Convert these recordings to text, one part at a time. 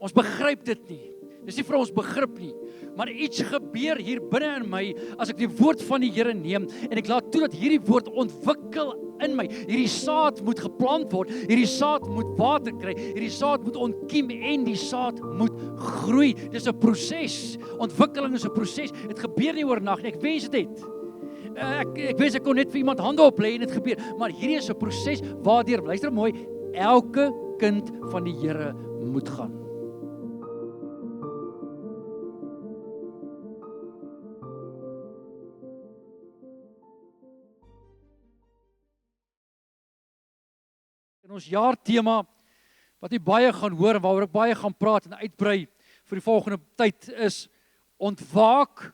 Ons begryp dit nie. Dis nie vir ons begrip nie. Maar iets gebeur hier binne in my as ek die woord van die Here neem en ek laat toe dat hierdie woord ontwikkel in my. Hierdie saad moet geplant word, hierdie saad moet water kry, hierdie saad moet ontkiem en die saad moet groei. Dis 'n proses. Ontwikkeling is 'n proses. Dit gebeur nie oornag nie. Ek wens dit het. Ek wens ek kon net vir iemand hande oplê en dit gebeur, maar hierdie is 'n proses waardeur, luister mooi, elke kind van die Here moet gaan. In ons jaartema, wat jy baie gaan hoor en waaroor ek baie gaan praat en uitbrei vir die volgende tyd is ontwaak,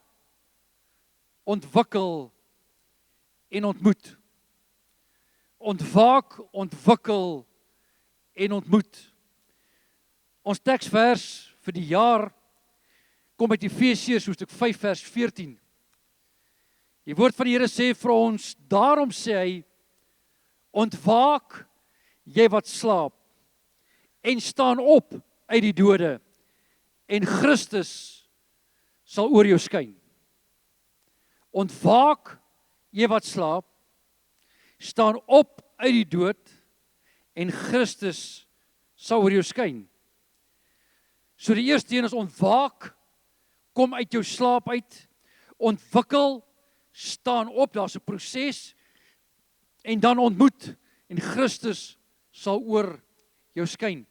ontwikkel en ontmoet. Ontwaak, ontwikkel en ontmoet. Ons teksvers vir die jaar kom uit Efesiërs hoofstuk 5 vers 14. Die woord van die Here sê vir ons, daarom sê hy, ontwaak jy wat slaap en staan op uit die dode en Christus sal oor jou skyn. Ontwaak jy wat slaap, staan op uit die dood en Christus sal oor jou skyn. So die eerste een is ontwaak, kom uit jou slaap uit, ontwikkel, staan op, daar's 'n proses en dan ontmoet en Christus sal oor jou skyn.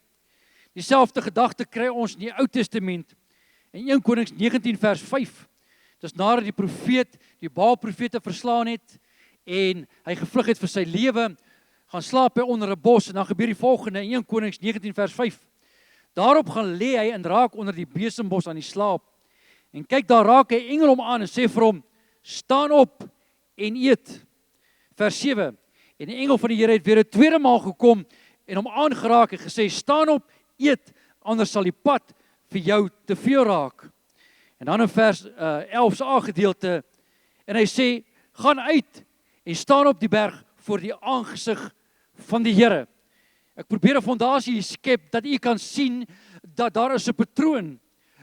Dieselfde gedagte kry ons in die Ou Testament in 1 Konings 19 vers 5. Dis nadat die profeet die Baal-profete verslaan het en hy gevlug het vir sy lewe, gaan slaap hy onder 'n bos en dan gebeur die volgende in 1 Konings 19 vers 5. Daarop gaan lê hy en raak onder die besembos aan die slaap. En kyk, daar raak 'n engel hom aan en sê vir hom, staan op en eet. Vers 7. En die engel van die Here het weer 'n tweede maal gekom en hom aangeraak en gesê, staan op, eet, anders sal die pad vir jou te veel raak. En dan in vers 11 se A-gedeelte, en hy sê, gaan uit en staan op die berg voor die aangesig van die Here. Ek probeer 'n fondasie skep dat u kan sien dat daar is 'n patroon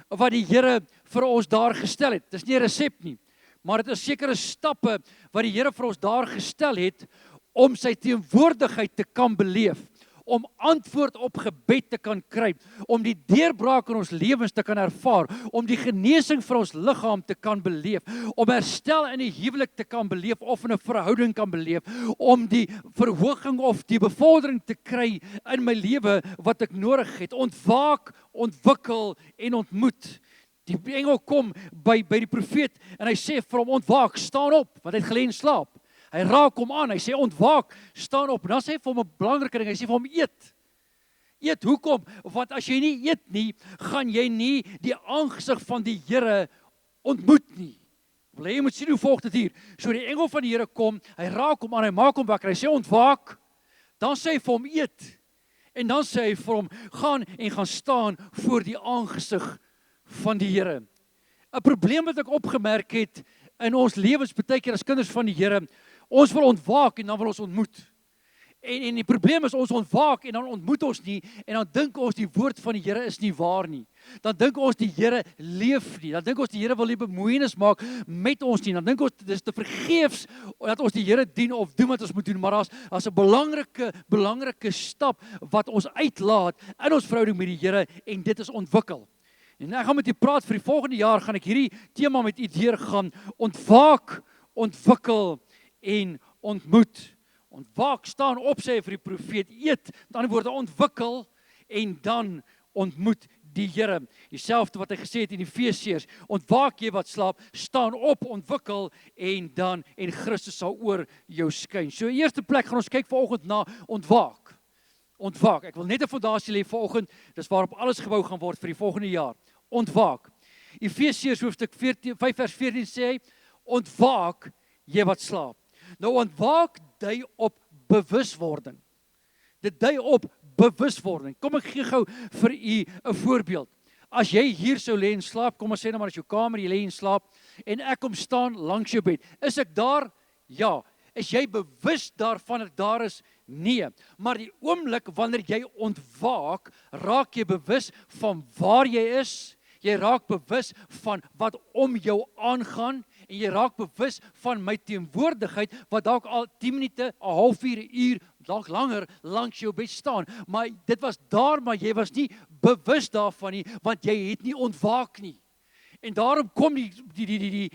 wat die Here vir ons daar gestel het. Dis nie 'n resep nie, maar dit is sekere stappe wat die Here vir ons daar gestel het om sy teenwoordigheid te kan beleef, om antwoord op gebed te kan kry, om die deurbraak in ons lewens te kan ervaar, om die genesing vir ons liggaam te kan beleef, om herstel in die huwelik te kan beleef of in 'n verhouding kan beleef, om die verhoging of die bevordering te kry in my lewe wat ek nodig het. Ontwaak, ontwikkel en ontmoet. Die engel kom by die profeet en hy sê vir hom, ontwaak, staan op, want hy het gelê en slaap. Hy raak hom aan, hy sê ontwaak, staan op. En dan sê hy vir hom 'n belangrike ding, hy sê vir hom eet. Eet, hoekom? Want as jy nie eet nie, gaan jy nie die aangesig van die Here ontmoet nie. Wil jy moet sien hoe volg dit hier. So die engel van die Here kom, hy raak hom aan, hy maak hom wakker, hy sê ontwaak. Dan sê hy vir hom eet. En dan sê hy vir hom gaan en gaan staan voor die aangesig van die Here. 'n Probleem wat ek opgemerk het in ons lewens baie keer as kinders van die Here, ons wil ontwaak en dan wil ons ontmoet. En die probleem is ons ontwaak en dan ontmoet ons nie en dan dink ons die woord van die Here is nie waar nie. Dan dink ons die Here leef nie. Dan dink ons die Here wil nie bemoeienis maak met ons nie. Dan dink ons dis te vergeefs dat ons die Here dien of doen wat ons moet doen, maar daar's 'n belangrike stap wat ons uitlaat in ons verhouding met die Here en dit is ontwikkel. En ek gaan met julle praat vir die volgende jaar gaan ek hierdie tema met u deurgaan. Ontwaak, ontwikkel en ontmoet. Ontwaak, staan op, sê hy vir die profeet, eet, dan word hy ontwikkel en dan ontmoet die Here. Dieselfde wat hy gesê het in Efesiërs, ontwaak jy wat slaap, staan op, ontwikkel en Christus sal oor jou skyn. So eerste plek gaan ons kyk vanoggend na ontwaak. Ontwaak. Ek wil net 'n fondasie lê vanoggend, dis waarop alles gebou gaan word vir die volgende jaar. Ontwaak. Efesiërs hoofstuk 5 vers 14 sê hy, ontwaak jy wat slaap. Nou ontwaak dui op bewuswording. Dit dui op bewuswording. Kom ek gee gou vir u 'n voorbeeld. As jy hier sou lê en slaap, kom ons sê nou maar as jou kamer, jy lê en slaap en ek kom staan langs jou bed. Is ek daar? Ja. is jy bewus daarvan dat daar is? Nee, maar die oomblik wanneer jy ontwaak, raak jy bewus van waar jy is, jy raak bewus van wat om jou aangaan, en jy raak bewus van my teenwoordigheid, wat dalk al 10 minute, 'n halfuur, 'n uur, dalk langer, langs jou bed staan. Maar dit was daar, maar jy was nie bewus daarvan nie, want jy het nie ontwaak nie. En daarom kom die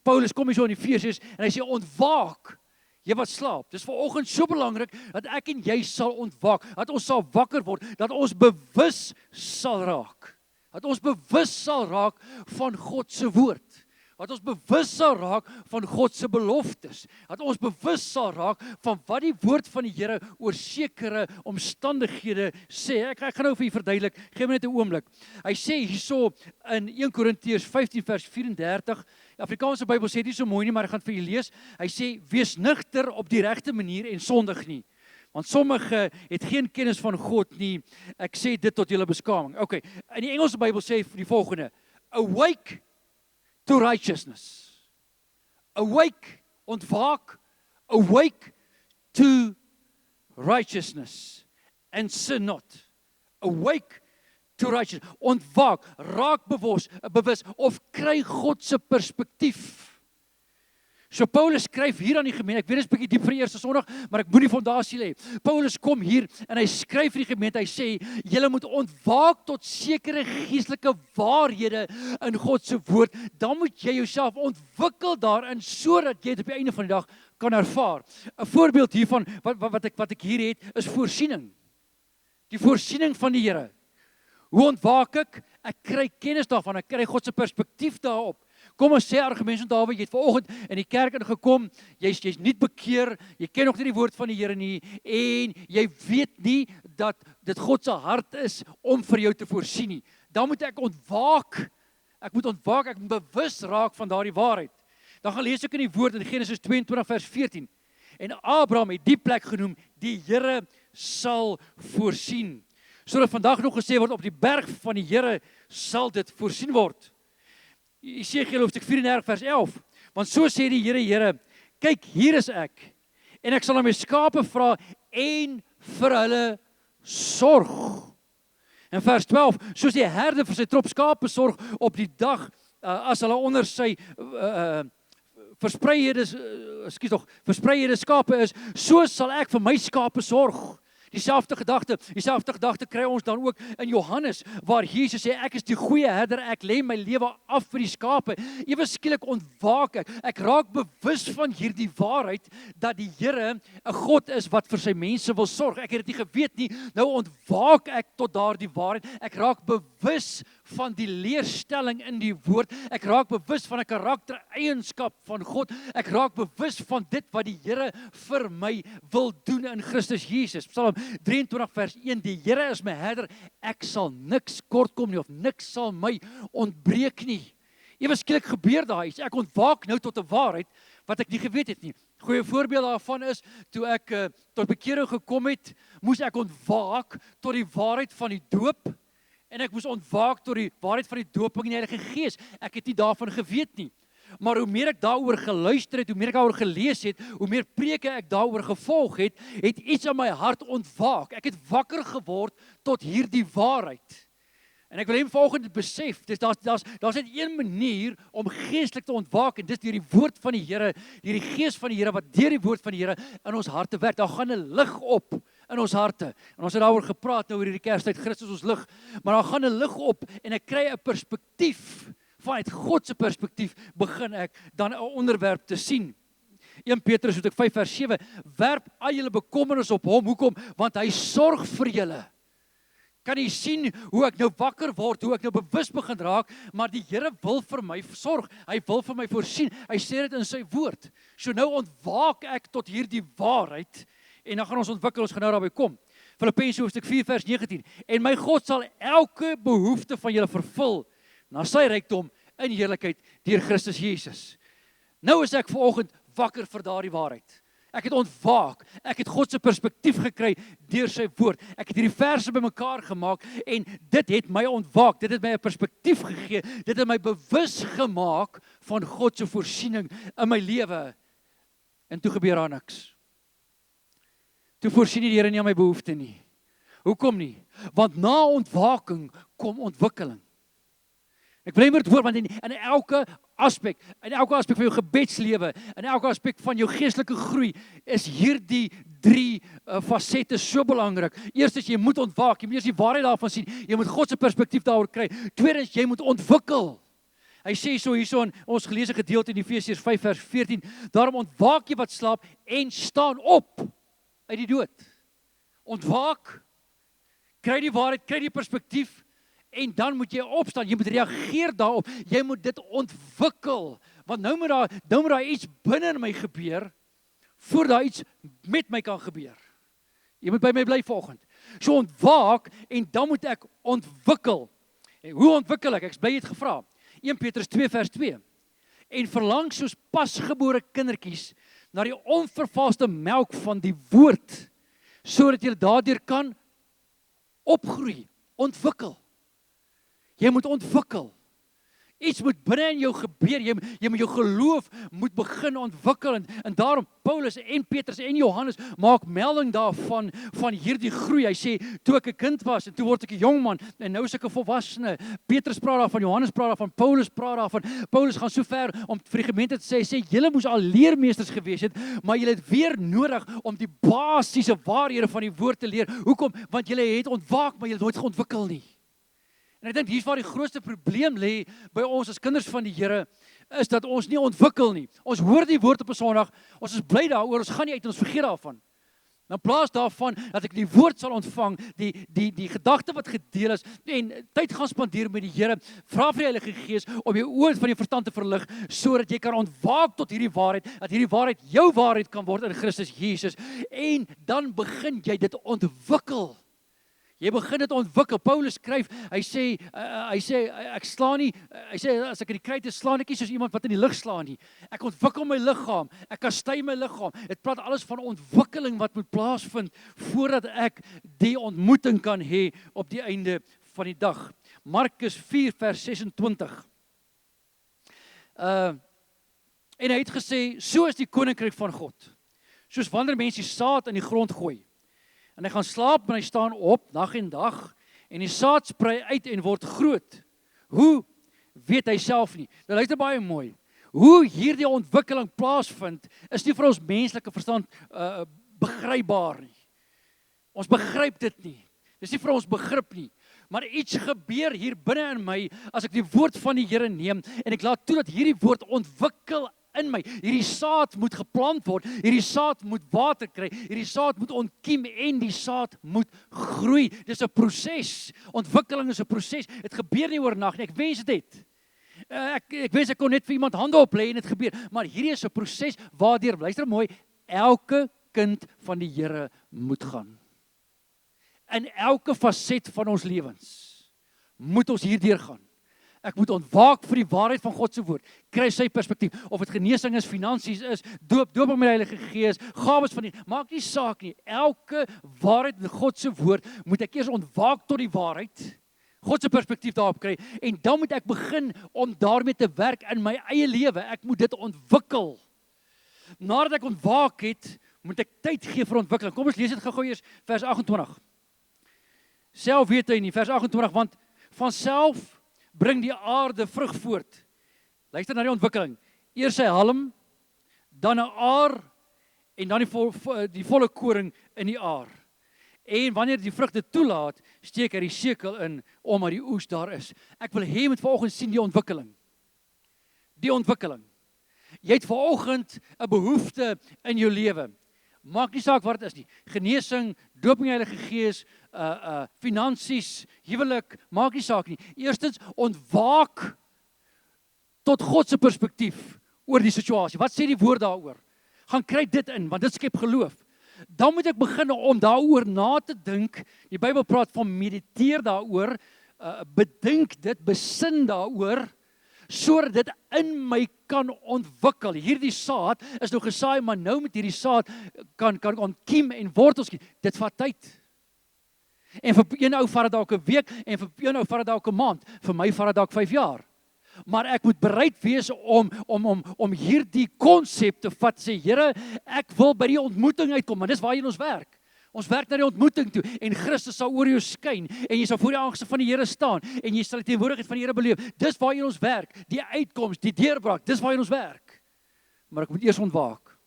Paulus kom hier so in Efesiërs, en hy sê ontwaak, jy wat slaap. Dis vanoggend so belangrik, dat ek en jy sal ontwaak, dat ons sal wakker word, dat ons bewus sal raak. Dat ons bewus sal raak van God se woord. Dat ons bewus sal raak van God se beloftes. Dat ons bewus sal raak van wat die woord van die Here oor sekere omstandighede sê. Ek gaan nou vir julle verduidelik, gee my net 'n oomblik. Hy sê hierso in 1 Korintiërs 15 vers 34, die Afrikaanse Bybel sê dit nie so mooi nie, maar ek gaan vir julle lees. Hy sê, wees nugter op die regte manier en sondig nie. Want sommige het geen kennis van God nie. Ek sê dit tot julle beskaming. Okay, in die Engelse Bybel sê die volgende: awake to righteousness. Awake, ontwaak, awake to righteousness and sin not. Awake to righteousness. Ontwaak, raak bewus of kry God se perspektief. So Paulus skryf hier aan die gemeente, ek weet dit is bietjie diep vir die eerste Sondag, maar ek moet die fondasie lê. Paulus kom hier en hy skryf vir die gemeente, hy sê, julle moet ontwaak tot sekere geestelike waarhede in God se woord, dan moet jy jouself ontwikkel daarin, sodat jy dit op die einde van die dag kan ervaar. 'n Voorbeeld hiervan, wat ek hier het, is voorsiening. Die voorsiening van die Here. Hoe ontwaak ek? Ek kry kennis daarvan, ek kry God se perspektief daarop. Kom ons sê argument van Dawid, jy het vanoggend in die kerk ingekom, jy's nie bekeer, jy ken nog nie die woord van die Here nie, en jy weet nie dat dit God se hart is om vir jou te voorsien nie. Dan moet ek ontwaak, ek moet bewus raak van daardie waarheid. Dan gaan lees ek in die woord in Genesis 22 vers 14, en Abraham het die plek genoem, die Here sal voorsien. Sodat vandag nog gesê word, op die berg van die Here sal dit voorsien word. Jesegiel hoofstuk 34 vers 11, want so sê die Here, kyk, hier is ek, en ek sal aan my skape vra, en vir hulle sorg. En vers 12, soos die herde vir sy trop skape sorg op die dag, as hulle onder sy verspreide skape is, so sal ek vir my skape sorg. Dieselfde gedagte kry ons dan ook in Johannes, waar Jesus sê, ek is die goeie herder, ek lê my lewe af vir die skape. Ewe skielik ontwaak ek raak bewus van hierdie waarheid, dat die Here 'n God is wat vir sy mense wil sorg. Ek het dit nie geweet nie, nou ontwaak ek tot daardie waarheid, ek raak bewus van die leerstelling in die woord, ek raak bewus van 'n karaktereienskap van God, ek raak bewus van dit wat die Here vir my wil doen in Christus Jesus. Psalm 23 vers 1, die Here is my herder, ek sal niks kort kom nie, of niks sal my ontbreek nie. Ewe skielik gebeur daar iets, ek ontwaak nou tot 'n waarheid, wat ek nie geweet het nie. Goeie voorbeeld daarvan is, toe ek tot bekering gekom het, moes ek ontwaak tot die waarheid van die doop, en ek moes ontwaak tot die waarheid van die dooping in die Heilige Gees. Ek het nie daarvan geweet nie. Maar hoe meer ek daaroor geluister het, hoe meer ek daaroor gelees het, hoe meer preke ek daaroor gevolg het, het iets in my hart ontwaak. Ek het wakker geword tot hierdie waarheid. En ek wil hom volgende besef, daar's net een manier om geestelik te ontwaak, en dis deur die woord van die Here, deur die Gees van die Here, wat deur die woord van die Here in ons harte werk. Daar gaan 'n lig op in ons harte. En ons het daaroor gepraat nou oor hierdie Kerstyd, Christus ons lig, maar daar gaan 'n lig op, en ek kry 'n perspektief. Vanuit God se perspektief begin ek dan 'n onderwerp te sien. 1 Petrus 5 vers 7, werp al julle bekommernis op hom. Hoekom? Want hy sorg vir julle. Kan jy sien hoe ek nou wakker word, hoe ek nou bewus begin raak, maar die Here wil vir my sorg, hy wil vir my voorsien, hy sê dit in sy woord. So nou ontwaak ek tot hierdie waarheid, en dan gaan ons ontwikkel, ons gaan nou daarby kom. Filippense hoofstuk 4 vers 19, en my God sal elke behoefte van julle vervul, na sy rykdom in heerlikheid deur Christus Jesus. Nou is ek vanoggend wakker vir daardie waarheid. Ek het ontwaak, ek het God se perspektief gekry deur sy woord. Ek het hierdie verse bymekaar gemaak, en dit het my ontwaak, dit het my 'n perspektief gegee, dit het my bewus gemaak van God se voorsiening in my lewe. En toe gebeur daar niks. Toe voorsien die Here nie aan my behoefte nie. Hoekom nie? Want na ontwaking kom ontwikkeling. Ek wil net hoor, want in elke aspek van jou gebedslewe, in elke aspek van jou geestelike groei, is hierdie 3 fasette so belangrik. Eerstens, jy moet ontwaak, jy moet eers die waarheid daarvan sien, jy moet God se perspektief daaroor kry. Tweedens, jy moet ontwikkel. Hy sê so hierso in ons geleesde gedeelte in Efesiërs 5 vers 14, daarom ontwaak jy wat slaap en staan op uit die dood. Ontwaak, kry die waarheid, kry die perspektief, en dan moet jy opstaan, jy moet reageer daarop, jy moet dit ontwikkel, want nou moet daar iets binne in my gebeur, voor daar iets met my kan gebeur. Jy moet by my bly vanoggend. So ontwaak, en dan moet ek ontwikkel. En hoe ontwikkel ek? Ek bly het gevra. 1 Petrus 2 vers 2. En verlang soos pasgebore kindertjies na die onvervalste melk van die woord, sodat jy daardeur kan opgroei, ontwikkel. Jy moet ontwikkel. Iets moet binne in jou gebeur, jy moet jou geloof moet begin ontwikkel, en daarom Paulus en Petrus en Johannes maak melding daarvan, van hierdie groei. Hy sê, toe ek 'n kind was, en toe word ek 'n jong man, en nou is ek 'n volwassene. Petrus praat daarvan, Johannes praat daarvan, Paulus praat daarvan. Paulus gaan so ver om vir die gemeente te sê, julle moes al leermeesters gewees het, maar julle het weer nodig om die basiese waarhede van die woord te leer. Hoekom? Want julle het ontwaak, maar julle het nooit geontwikkel nie. En ek dink hier's waar die grootste probleem lê by ons as kinders van die Here, is dat ons nie ontwikkel nie. Ons hoor die woord op 'n Sondag, ons is bly daaroor, ons gaan nie uit en ons vergeet daarvan. In plaas daarvan dat ek die woord sal ontvang, die gedagte wat gedeel is, en tyd gaan spandeer met die Here, vra vir die Heilige Gees om jou oë van jou verstand te verlig, sodat jy kan ontwaak tot hierdie waarheid, dat hierdie waarheid jou waarheid kan word in Christus Jesus, en dan begin jy dit ontwikkel. Jy begin dit ontwikkel. Paulus skryf, hy sê ek slaan nie, hy sê as ek in die kruit is, slaan ek nie soos iemand wat in die lug slaan nie. Ek ontwikkel my liggaam, ek kastei my liggaam. Dit praat alles van ontwikkeling wat moet plaasvind voordat ek die ontmoeting kan hê op die einde van die dag. Markus 4 vers 26. En hy het gesê, so is die koninkryk van God. Soos wanneer mense die saad in die grond gooi. En hy gaan slaap en hy staan op, dag en dag, en die saad sprei uit en word groot. Hoe? Weet hy self nie. Nou luister baie mooi. Hoe hierdie ontwikkeling plaasvind, is nie vir ons menslike verstand begrypbaar nie. Ons begryp dit nie. Dis nie vir ons begrip nie. Maar iets gebeur hier binne in my, as ek die woord van die Here neem, en ek laat toe dat hierdie woord ontwikkel in my. Hierdie saad moet geplant word, hierdie saad moet water kry, hierdie saad moet ontkiem en die saad moet groei. Dis 'n proses. Ontwikkeling is 'n proses. Dit gebeur nie oornag nie. Ek wens dit het. Ek wens ek kon net vir iemand hande oplê en dit gebeur, maar hierdie is 'n proses waardeur, luister mooi, elke kind van die Here moet gaan. In elke faset van ons lewens moet ons hierdeur gaan. Ek moet ontwaak vir die waarheid van God se woord. Kry sy perspektief. Of dit genesing is, finansies is, doop met die Heilige Gees, gawes van die, maak nie saak nie. Elke waarheid in God se woord moet ek eers ontwaak tot die waarheid, God se perspektief daarop kry, en dan moet ek begin om daarmee te werk in my eie lewe. Ek moet dit ontwikkel. Nadat ek ontwaak het, moet ek tyd gee vir ontwikkeling. Kom ons lees dit gou eers vers 28. Self weet hy nie, vers 28, want van self bring die aarde vrug voort. Luister na die ontwikkeling. Eers sy halm, dan 'n aar, en dan die volle koring in die aar. En wanneer die vrug dit toelaat, steek hy die sekel in, omdat die oes daar is. Ek wil hê jy moet vanoggend sien die ontwikkeling. Die ontwikkeling. Jy het vanoggend 'n behoefte in jou lewe. Maak nie saak wat dit is nie. Genesing, doop met die Heilige Gees, finansies, huwelik, maak nie saak nie. Eerstens, ontwaak tot God se perspektief oor die situasie. Wat sê die woord daaroor? Gaan kry dit in, want dit skep geloof. Dan moet ek begin om daaroor na te dink. Die Bybel praat van mediteer daaroor, bedink dit, besin daaroor, sodat dit in my kan ontwikkel. Hierdie saad is nou gesaai, maar nou met hierdie saad kan ontkiem en wortels gee. Dit vat tyd. En vir een ou vat dit dalk 'n week, en vir een ou vat dit dalk 'n maand. Vir my vat dit dalk 5 jaar. Maar ek moet bereid wees om hierdie konsep te vat, sê Here, ek wil by die ontmoeting uitkom, want dis waarheen ons werk. Ons werk na die ontmoeting toe en Christus sal oor jou skyn en jy sal voor die aangesig van die Here staan en jy sal die teenwoordigheid van die Here beleef. Dis waarheen ons werk, die uitkoms, die deurbraak, dis waarheen ons werk. Maar ek moet eers ontwaak.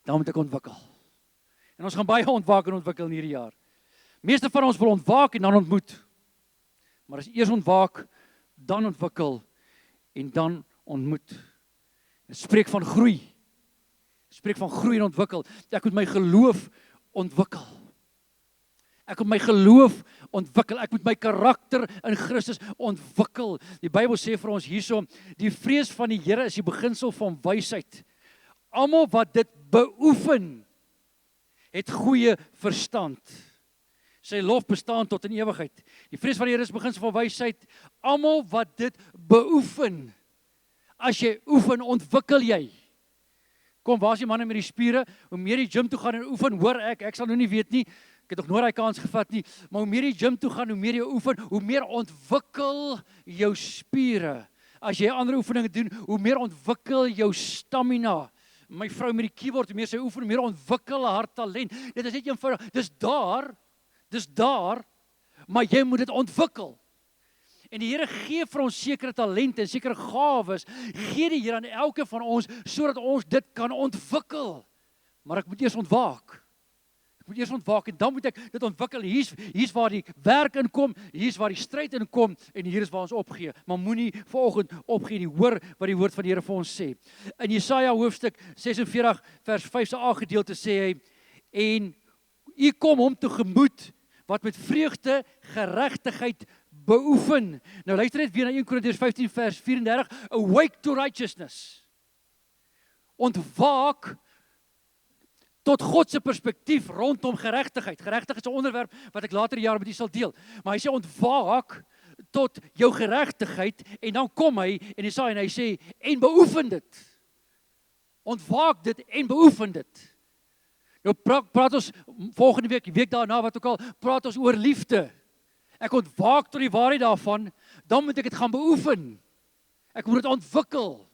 Dan moet ek ontwikkel. En ons gaan baie ontwaak en ontwikkel in hierdie jaar. Meeste van ons wil ontwaak en dan ontmoet. Maar as jy eers ontwaak, dan ontwikkel en dan ontmoet. Dit spreek van groei. Spreek van groei en ontwikkel. Ek moet my geloof ontwikkel. Ek moet my geloof ontwikkel. Ek moet my karakter in Christus ontwikkel. Die Bybel sê vir ons hierso, die vrees van die Here is die beginsel van wysheid. Almal wat dit beoefen, het goeie verstand. Sy lof bestaan tot in ewigheid. Die vrees van die Here is beginsel van wysheid. Almal wat dit beoefen. As jy oefen, ontwikkel jy. Kom, waar is die manne met die spiere? Hoe meer die gym toe gaan en oefen, hoor ek sal nou nie weet nie, ek het nog nooit daai kans gevat nie, maar hoe meer die gym toe gaan, hoe meer jy oefen, hoe meer ontwikkel jou spiere. As jy ander oefeninge doen, hoe meer ontwikkel jou stamina. My vrou met die keyboard, hoe meer sy oefen, hoe meer ontwikkel haar talent. Dit is net eenvoudig, dis daar, maar jy moet dit ontwikkel. En die Here gee vir ons sekere talente en sekere gawes, gee die Here aan elke van ons, sodat ons dit kan ontwikkel. Maar ek moet eers ontwaak. Ek moet eers ontwaak en dan moet ek dit ontwikkel. Hier's waar die werk inkom, hier's waar die stryd inkom en hier is waar ons opgee. Maar moenie vanoggend opgee nie. Hoor wat die woord van die Here vir ons sê. In Jesaja hoofstuk 46 vers 5 se A gedeelte sê hy, en u kom hom tegemoet wat met vreugde geregtigheid beoefen. Nou luister net weer na 1 Korintiërs 15 vers 34. Awake to righteousness. Ontwaak tot God se perspektief rondom geregtigheid. Geregtigheid is 'n onderwerp wat ek later die jaar met u sal deel. Maar hy sê ontwaak tot jou geregtigheid en dan kom hy en hy sê en beoefen dit. Ontwaak dit en beoefen dit. Nou praat ons volgende week, die week daarna wat ook al, praat ons oor liefde. Ek ontwaak tot die waarheid daarvan, dan moet ek dit gaan beoefen. Ek moet dit ontwikkel.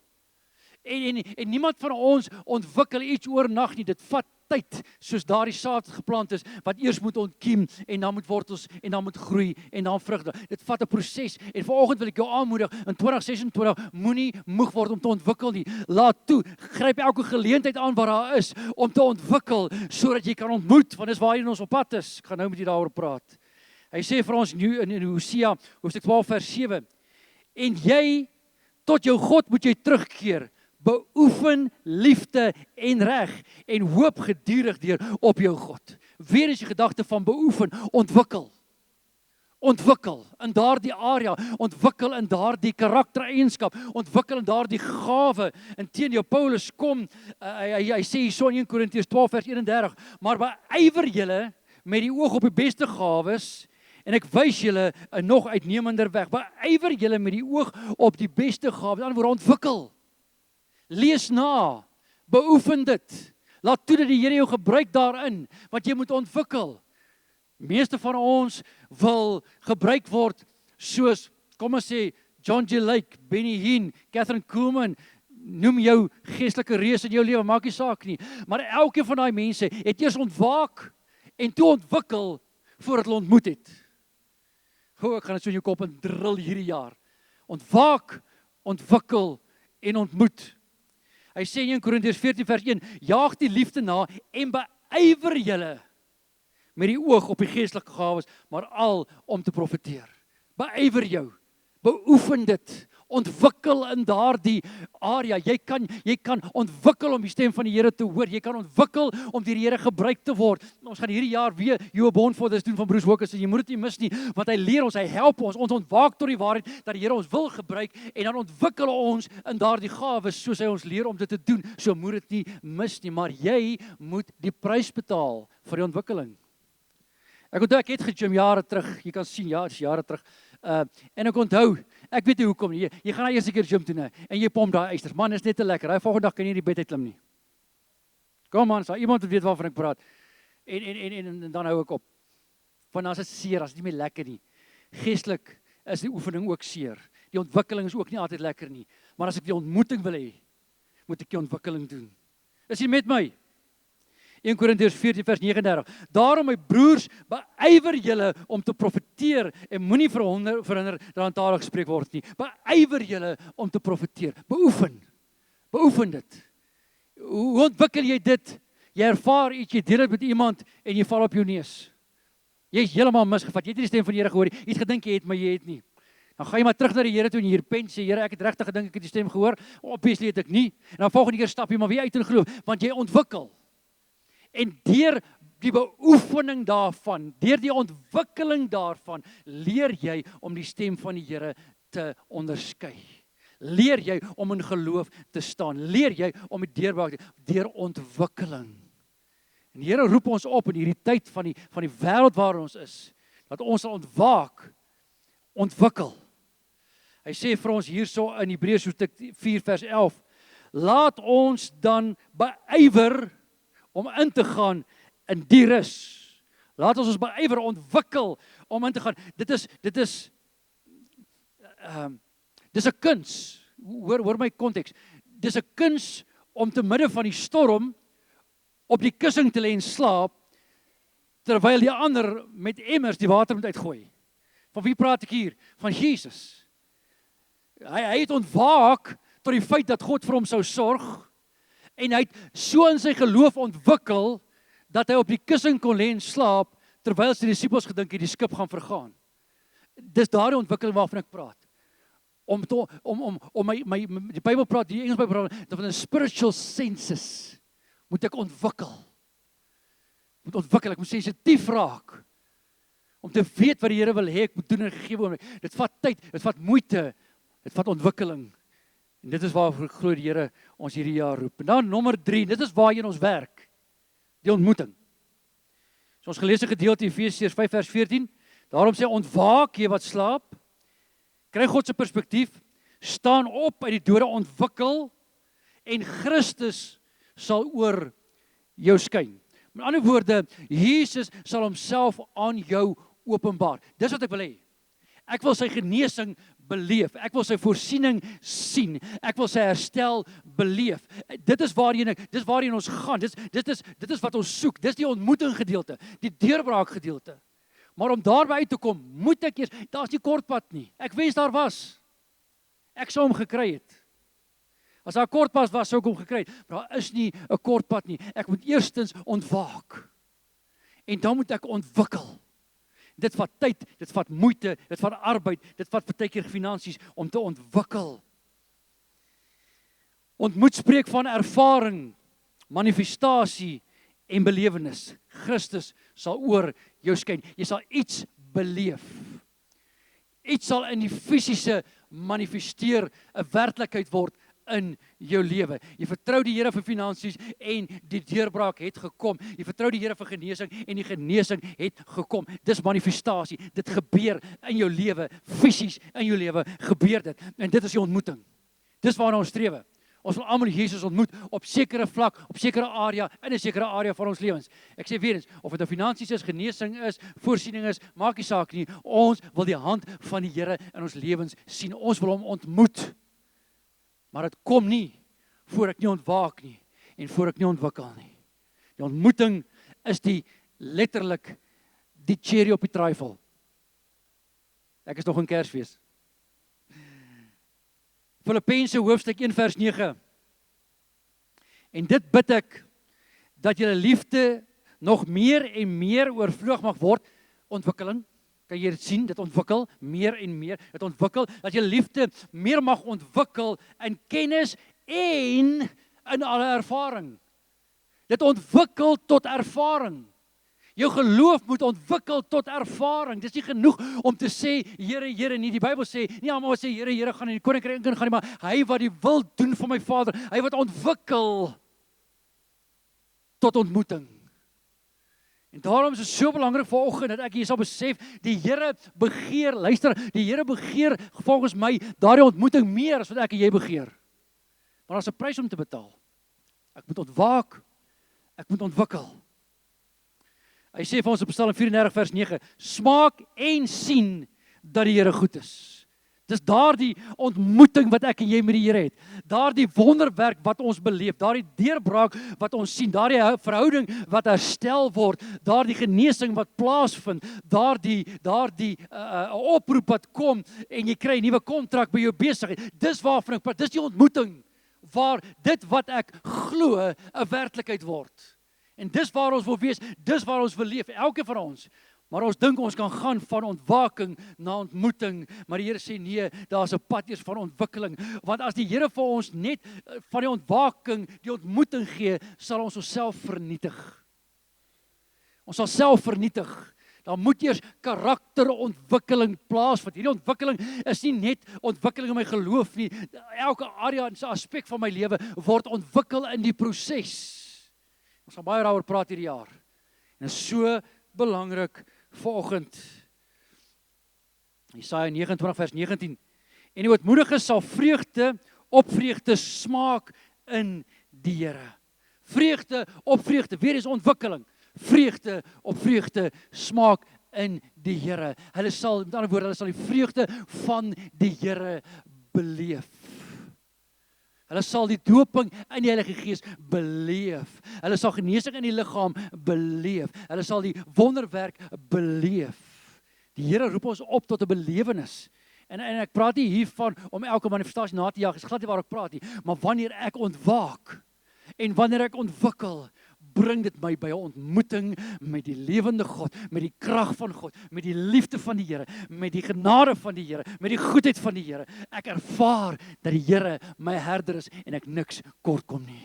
En niemand van ons ontwikkel iets oornag nie. Dit vat tyd, soos daardie saad geplant is, wat eers moet ontkiem, en dan moet wortels, en dan moet groei, en dan vrugte. Dit vat 'n proses, en vanoggend wil ek jou aanmoedig, in 2026, moenie moeg word om te ontwikkel nie. Laat toe, gryp elke geleentheid aan waar daar is, om te ontwikkel, sodat jy kan ontmoet, want dis waarheen ons op pad is. Ek gaan nou met jy daaroor praat. Hy sê vir ons nu in Hosea, hoofstuk 12 vers 7, en jy, tot jou God moet jy terugkeer, beoefen liefde en reg, en hoop gedurig deur op jou God. Weer is die gedagte van beoefen, ontwikkel. Ontwikkel in daardie area, ontwikkel in daardie karaktereienskap, ontwikkel in daardie gawe. Inteendeel Paulus kom, hy sê hierso in 1 Korintiërs 12 vers 31, maar beywer julle met die oog op die beste gawes, en ek wys julle 'n nog uitnemender weg. Beywer julle met die oog op die beste gawes, aan word ontwikkel. Lees na, beoefen dit. Laat toe dat die Here jou gebruik daarin, want jy moet ontwikkel. Meeste van ons wil gebruik word soos, kom ons sê, John G. Lake, Benny Hinn, Catherine Kuhlman, noem jou geestelike reus in jou lewe, maak nie saak nie. Maar elkeen van daai mense het eers ontwaak en toe ontwikkel voordat hulle ontmoet het. Ek gaan dit so in jou kop en drill hierdie jaar. Ontwaak, ontwikkel en ontmoet. Hy sê in 1 Korintiërs 14 vers 1, jaag die liefde na en beywer julle met die oog op die geestelike gawes, maar al om te profeteer. Beywer jou, beoefen dit, ontwikkel in daardie area. Jy kan ontwikkel om die stem van die Here te hoor. Jy kan ontwikkel om deur die Here gebruik te word. Ons gaan hierdie jaar weer You Were Born For This doen van Bruce Wilkinson. Jy moet dit nie mis nie, want hy leer ons, hy help ons ontwaak tot die waarheid dat die Here ons wil gebruik en dan ontwikkel ons in daardie gawes soos hy ons leer om dit te doen. So moet dit nie mis nie, maar jy moet die prys betaal vir die ontwikkeling. Ek onthou ek het gegym jare terug. Jy kan sien, ja, dis jare terug. En ek onthou, ek weet nie hoekom nie. Jy gaan nou eers 'n keer gym toe nou en jy pomp daai eisters. Man, is net te lekker. Daai volgende dag kan jy nie die bed uit klim nie. Kom man, sal iemand weet waarvan ek praat. En dan hou ek op. Want as dit seer, as dit nie meer lekker nie. Geestelik is die oefening ook seer. Die ontwikkeling is ook nie altyd lekker nie. Maar as ek die ontmoeting wil hê, moet ek die ontwikkeling doen. Is jy met my? 1 Korintiërs 14 vers 39. Daarom my broers, beywer julle om te profeteer en moenie verhinder dat in tale gespreek word nie. Beywer julle om te profeteer. Beoefen dit. Hoe ontwikkel jy dit? Jy ervaar iets, jy deel dit met iemand en jy val op jou neus. Jy is heeltemal misgevat. Jy het nie die stem van die Here gehoor nie. Jy het gedink jy het, maar jy het nie. Dan gaan jy maar terug na die Here toe en jy repent, sê Here, ek het regtig gedink ek het die stem gehoor. Obviously het ek nie. En dan volgende keer stap jy maar weer uit in geloof, want jy ontwikkel. En deur die beoefening daarvan, deur die ontwikkeling daarvan, leer jy om die stem van die Here te onderskei. Leer jy om in geloof te staan. Leer jy om die deurbraak deur ontwikkeling. En die Here roep ons op in hierdie tyd van die wêreld waarin ons is, dat ons sal ontwaak, ontwikkel. Hy sê vir ons hierso in Hebreërs hoofstuk 4 vers 11, laat ons dan beywer om in te gaan in die rus. Laat ons beywer ontwikkel om in te gaan. Dit is 'n kuns. Hoor my konteks. Dis 'n kuns om te midde van die storm op die kussing te lê en slaap, terwyl die ander met emmers die water moet uitgooi. Van wie praat ek hier? Van Jesus. Hy het ontwaak tot die feit dat God vir hom sou sorg, en hy het so in sy geloof ontwikkel, dat hy op die kussing kon lê en slaap, terwyl sy disippels gedink het die skip gaan vergaan. Dis daardie ontwikkeling waarvan ek praat. Die Bybel praat, die Engels Bybel praat, dat van 'n spiritual senses moet ek ontwikkel. Ek moet sensitief raak, om te weet wat die Here wil hê ek moet doen en gegee word. Dit vat tyd, dit vat moeite, dit vat ontwikkeling. En dit is waarvoor ek glo die Here ons hierdie jaar roep. En dan nommer 3, dit is waarheen ons werk. Die ontmoeting. So ons gelees 'n gedeelte Efesiërs 5 vers 14. Daarom sê ontwaak jy wat slaap. Kry God se perspektief, staan op uit die dode, ontwikkel en Christus sal oor jou skyn. Met ander woorde, Jesus sal homself aan jou openbaar. Dis wat ek wil hê. Ek wil sy genesing beleef. Ek wil sy voorsiening sien. Ek wil sy herstel beleef. Dit is waarheen ons gaan. Dit is wat ons soek. Dis die ontmoeting gedeelte, die deurbraak gedeelte. Maar om daarby uit te kom, moet ek eers, daar's nie kortpad nie. Ek wens daar was. Ek sou hom gekry het. As daar 'n kortpad was, sou ek hom gekry het. Maar daar is nie 'n kortpad nie. Ek moet eerstens ontwaak. En dan moet ek ontwikkel. Dit vat tyd, dit vat moeite, dit vat arbeid, dit vat partykeer finansies om te ontwikkel. Ontmoet spreek van ervaring, manifestasie en belewenis. Christus sal oor jou skyn. Jy sal iets beleef. Iets sal in die fisiese manifesteer, 'n werklikheid word in jou lewe. Jy vertrou die Here vir finansies en die deurbraak het gekom. Jy vertrou die Here vir genesing en die genesing het gekom. Dis manifestasie. Dit gebeur in jou lewe, fisies in jou lewe gebeur dit. En dit is die ontmoeting. Dis waarna ons streef. Ons wil almal Jesus ontmoet op sekere vlak, op sekere area, in 'n sekere area van ons lewens. Ek sê weer eens, of dit nou finansies is, genesing is, voorsiening is, maak nie saak nie. Ons wil die hand van die Here in ons lewens sien. Ons wil hom ontmoet. Maar dit kom nie voor ek nie ontwaak nie en voor ek nie ontwikkel nie. Die ontmoeting is letterlik die cherry op die trifle. Ek is nog in Kersfees. Filippense hoofstuk 1 vers 9. En dit bid ek, dat julle liefde nog meer en meer oorvloeg mag word. Ontwikkeling, kan jy dit sien, dit ontwikkel, meer en meer, dit ontwikkel, dat julle liefde meer mag ontwikkel in kennis en in alle ervaring. Dit ontwikkel tot ervaring. Jou geloof moet ontwikkel tot ervaring. Dis nie genoeg om te sê, Here, Here nie. Die Bybel sê, nie almal wat sê, Here, Here, gaan in die koninkryk in gaan nie, maar hy wat die wil doen vir my Vader, hy wat ontwikkel tot ontmoeting. En daarom is dit so belangrik vanoggend dat ek hier sal besef, die Here begeer, luister, die Here begeer volgens my daardie ontmoeting meer as wat ek en jy begeer. Maar daar's 'n prys om te betaal. Ek moet ontwaak, ek moet ontwikkel. Hy sê vir ons op Psalm 34 vers 9, smaak en sien dat die Here goed is. Dis daardie ontmoeting wat ek en jy met die Here het. Daardie wonderwerk wat ons beleef, daardie deurbraak wat ons sien, daardie verhouding wat herstel word, daardie genesing wat plaasvind, daardie oproep wat kom en jy kry 'n nuwe kontrak by jou besigheid. Dis waarvan ek praat. Dis die ontmoeting waar dit wat ek glo 'n werklikheid word. En dis waar ons wil wees, dis waar ons wil leef, elke van ons. Maar ons dink ons kan gaan van ontwaking na ontmoeting, maar die Here sê nee, daar's 'n pad eers van ontwikkeling, want as die Here vir ons net van die ontwaking die ontmoeting gee, sal ons onsself vernietig. Ons sal self vernietig. Daar moet eers karakterontwikkeling plaasvind. Hierdie ontwikkeling is nie net ontwikkeling in my geloof nie. Elke area en aspek van my lewe word ontwikkel in die proses. Ons gaan baie daaroor praat hierdie jaar. En dit is so belangrik vanoggend. Jesaja 29 vers 19. En die ootmoediges sal vreugde op vreugde smaak in die Here. Vreugde op vreugde, weer is ontwikkeling. Vreugde op vreugde smaak in die Here. Hulle sal, met ander woorde, hulle sal die vreugde van die Here beleef. Hulle sal die dooping in die Heilige Gees beleef. Hulle sal genesing in die liggaam beleef. Hulle sal die wonderwerk beleef. Die Here roep ons op tot 'n belewenis. En ek praat nie hiervan om elke manifestasie na te jag, is glad nie waar ek praat nie, maar wanneer ek ontwaak en wanneer ek ontwikkel, bring dit my by 'n ontmoeting met die lewende God, met die krag van God, met die liefde van die Here, met die genade van die Here, met die goedheid van die Here. Ek ervaar dat die Here my herder is en ek niks kort kom nie.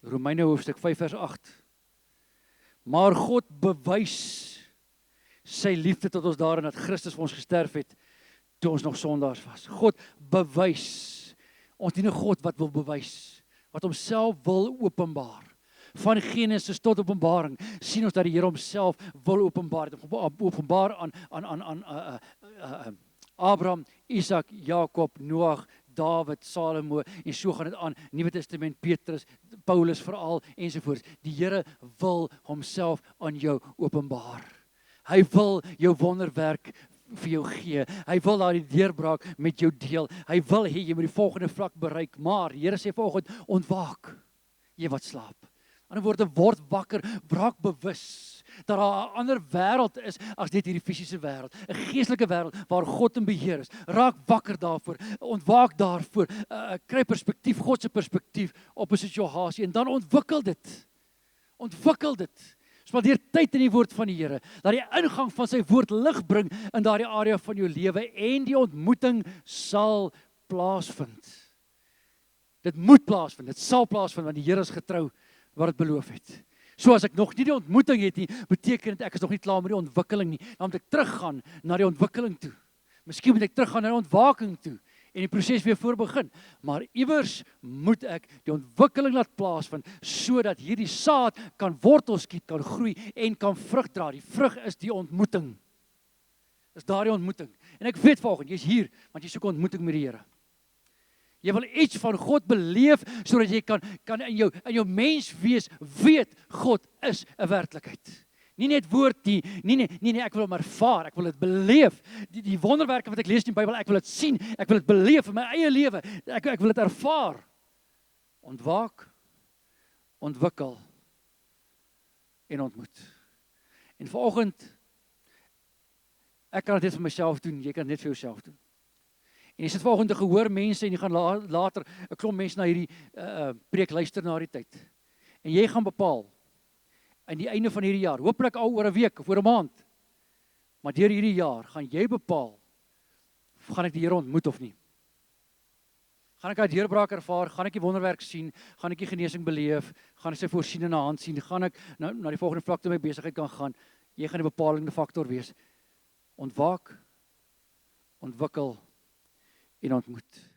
Romeine hoofstuk 5 vers 8. Maar God bewys sy liefde tot ons daarin dat Christus vir ons gesterf het toe ons nog sondaars was. God bewys. Ons dien 'n God wat wil bewys, wat homself wil openbaar. Van Genesis tot Openbaring sien ons dat die Here homself wil openbaar. Openbaar aan Abraham, Isak, Jakob, Noag, Dawid, Salomo en so gaan dit aan. Nuwe Testament, Petrus, Paulus veral ensovoorts. Die Here wil homself aan jou openbaar. Hy wil jou wonderwerk vir jou gee. Hy wil daardie deurbraak met jou deel. Hy wil hê jy moet die volgende vlak bereik, maar die Here sê vanoggend, ontwaak, jy wat slaap. Aan die woorde, word wakker, raak bewus dat daar 'n ander wêreld is as net hierdie fisiese wêreld, 'n geestelike wêreld waar God in beheer is. Raak wakker daarvoor, ontwaak daarvoor, kry perspektief, God se perspektief op 'n situasie en dan ontwikkel dit. Ontwikkel dit. Spandeer tyd in die woord van die Here, dat die ingang van sy woord lig bring in daardie area van jou lewe en die ontmoeting sal plaasvind. Dit moet plaasvind, dit sal plaasvind want die Here is getrou wat dit beloof het. So as ek nog nie die ontmoeting het nie, beteken dit ek is nog nie klaar met die ontwikkeling nie. Dan moet ek teruggaan na die ontwikkeling toe. Miskien moet ek teruggaan na die ontwaking toe en die proses weer voorbegin. Maar iewers moet ek die ontwikkeling laat plaasvind sodat hierdie saad kan wortels skiet, kan groei en kan vrug dra. Die vrug is die ontmoeting. Is daardie ontmoeting. En ek weet vanoggend, jy's hier want jy soek 'n ontmoeting met die Here. Jy wil iets van God beleef sodat jy kan in jou menswees weet God is 'n werklikheid. Nie net woord nie, ek wil hom ervaar, ek wil dit beleef. Die wonderwerke wat ek lees in die Bybel, ek wil dit sien, ek wil dit beleef in my eie lewe. Ek wil dit ervaar. Ontwaak, ontwikkel en ontmoet. En vanoggend, ek kan dit net vir myself doen, jy kan dit net vir jouself doen. En jy sit vanoggend te gehoor mense en jy gaan later 'n klomp mense na hierdie preek luister na die tyd. En jy gaan bepaal aan die einde van hierdie jaar, hopelik al oor 'n week of oor 'n maand, maar deur hierdie jaar gaan jy bepaal, gaan ek die Here ontmoet of nie? Gaan ek daai deurbraak ervaar, gaan ek die wonderwerk sien, gaan ek die genesing beleef, gaan ek sy voorsienende hand sien, gaan ek na die volgende vlak toe my besigheid kan gaan? Jy gaan die bepalende faktor wees. Ontwaak, ontwikkel en ontmoet.